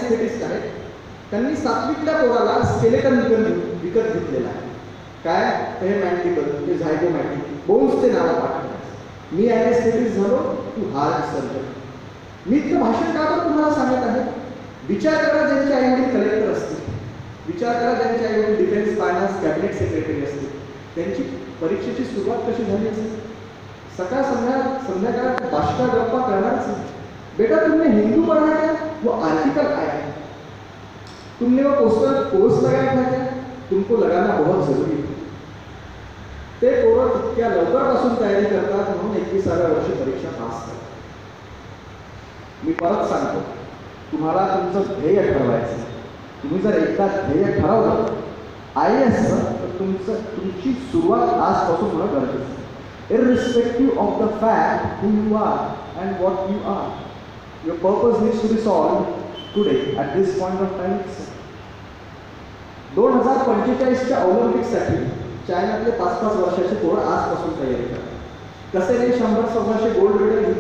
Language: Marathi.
एस्थेटिस्ट आहेत, त्यांनी 7वीतल्या पोराला स्केलेटन विकत घेतलेला आहे. काय हे मॅन्टिकल, ते झायगोमॅटिक, बोन्सचे नावं पाठवतात. मी एस्थेटिस्ट झालो, तू हार्ट सर्जन. मी इतकं भाषण का तर तुम्हाला सांगत आहे? विचार करा, ज्यांचे आईवडील कलेक्टर असतील, विचार करा ज्यांचे आईवडील डिफेन्स फायनान्स कॅबिनेट सेक्रेटरी असतील, त्यांची परीक्षेची सुरुवात कशी झाली असेल? सकाळ संध्याकाळ भाषा गप्पा करणारच. बेटा तुमने हिंदू पढ़ा क्या? वो आर्टिकल आया है. तुमने वो पोस्टर कोर्स लगाया था क्या? तुमको लगाना बहुत जरूरी है. ते पोरं इतक्या लवकरपासून तयारी करतात म्हणून 21व्या वर्षी परीक्षा पास करतात. मी परत सांगतो, तुम्हाला तुमचं ध्येय ठरवायचं. तुम्ही जर एकदा ध्येय ठरवलं IAS तर तुमची सुरुवात आजपासून होणं गरजेचं आहे. Irrespective of the fact who you are and what you are, your purpose needs to be solved today at this point of time itself. 2045च्या ऑलिम्पिकसाठी चायनातले 5-5 वर्षाचे पोरं आजपासून तयारी करतात. कसे नाही 100-100 गोल्ड मेडल